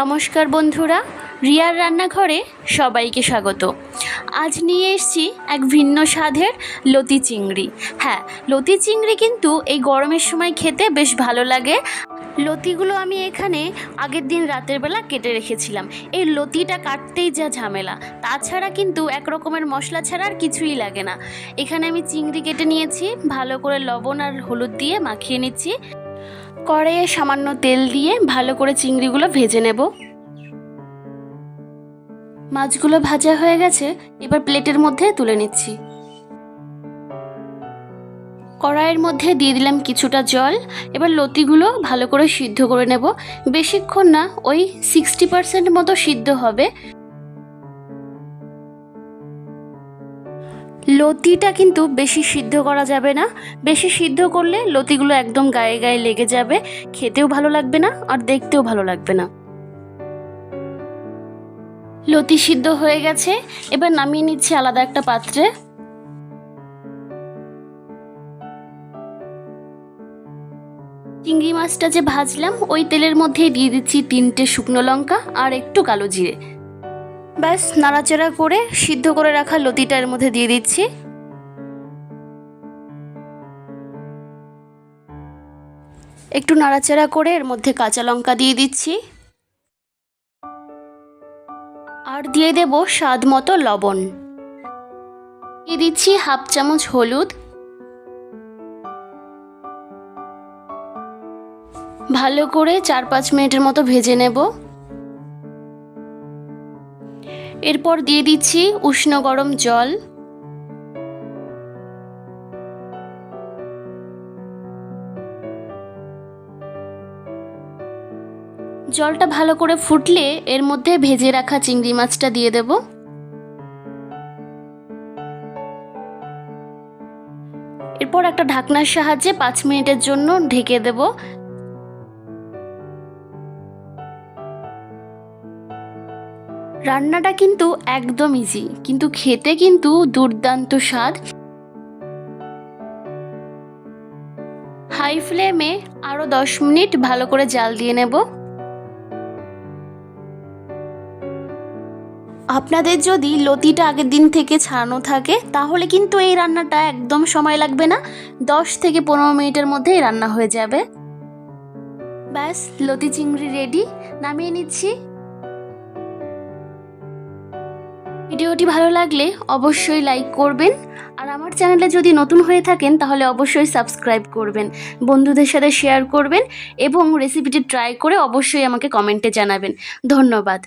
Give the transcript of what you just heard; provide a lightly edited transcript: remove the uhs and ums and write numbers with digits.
নমস্কার বন্ধুরা, রিয়ার রান্নাঘরে সবাইকে স্বাগত। আজ নিয়ে এসেছি এক ভিন্ন স্বাদের লতি চিংড়ি। হ্যাঁ, লতি চিংড়ি কিন্তু এই গরমের সময় খেতে বেশ ভালো লাগে। লতিগুলো আমি এখানে আগের দিন রাতের বেলা কেটে রেখেছিলাম। এই লতিটা কাটতেই যা ঝামেলা, তাছাড়া কিন্তু এক রকমের মশলা ছাড়া আর কিছুই লাগে না। এখানে আমি চিংড়ি কেটে নিয়েছি, ভালো করে লবণ আর হলুদ দিয়ে মাখিয়ে নিচ্ছি। কড়াইয়ে সামান্য তেল দিয়ে ভালো করে চিংড়িগুলো ভেজে নেব। মাছগুলো ভাজা হয়ে গেছে, এবার প্লেটের মধ্যে তুলে নিচ্ছি। কড়াইয়ের মধ্যে দিয়ে দিলাম কিছুটা জল। এবার লতিগুলো ভালো করে সিদ্ধ করে নেব। বেশিক্ষণ না, ওই 60% মতো সিদ্ধ হবে। লতিটা কিন্তু বেশি সিদ্ধ করা যাবে না। বেশি সিদ্ধ করলে লতিগুলো একদম গায়ে গায়ে লেগে যাবে, খেতেও ভালো লাগবে না আর দেখতেও ভালো লাগবে না। লতি সিদ্ধ হয়ে গেছে, এবার নামিয়ে নিচ্ছি আলাদা একটা পাত্রে। চিংড়ি মাছটা যে ভাজলাম ওই তেলের মধ্যেই দিয়ে দিচ্ছি 3টে শুকনো লঙ্কা আর একটু কালো জিরে। ব্যাস, নাড়াচাড়া করে সিদ্ধ করে রাখা লতিটা এর মধ্যে দিয়ে দিচ্ছি। একটু নাড়াচাড়া করে এর মধ্যে কাঁচা লঙ্কা দিয়ে দিচ্ছি আর দিয়ে দেব স্বাদ মতো লবণ। দিয়ে দিচ্ছি হাফ চামচ হলুদ। ভালো করে 4-5 মিনিটের মতো ভেজে নেব। এরপর দিয়ে দিচ্ছি উষ্ণ গরম জল। জলটা ভালো করে ফুটলে এর মধ্যে ভেজে রাখা চিংড়ি মাছটা দিয়ে দেব। এরপর একটা ঢাকনার সাহায্যে 5 মিনিটের জন্য ঢেকে দেব। রান্নাটা কিন্তু একদম ইজি, কিন্তু খেতে কিন্তু দুর্দান্ত স্বাদ। হাই ফ্লেমে আরও 10 মিনিট ভালো করে জাল দিয়ে নেব। আপনাদের যদি লতিটা আগের দিন থেকে ছাড়ানো থাকে তাহলে কিন্তু এই রান্নাটা একদম সময় লাগবে না, 10 থেকে 15 মিনিটের মধ্যেই রান্না হয়ে যাবে। ব্যাস, লতি চিংড়ি রেডি, নামিয়ে নিচ্ছি। ভিডিওটি ভালো লাগলে অবশ্যই লাইক করবেন, আর আমার চ্যানেলে যদি নতুন হয়ে থাকেন তাহলে অবশ্যই সাবস্ক্রাইব করবেন, বন্ধুদের সাথে শেয়ার করবেন এবং রেসিপিটি ট্রাই করে অবশ্যই আমাকে কমেন্টে জানাবেন। ধন্যবাদ।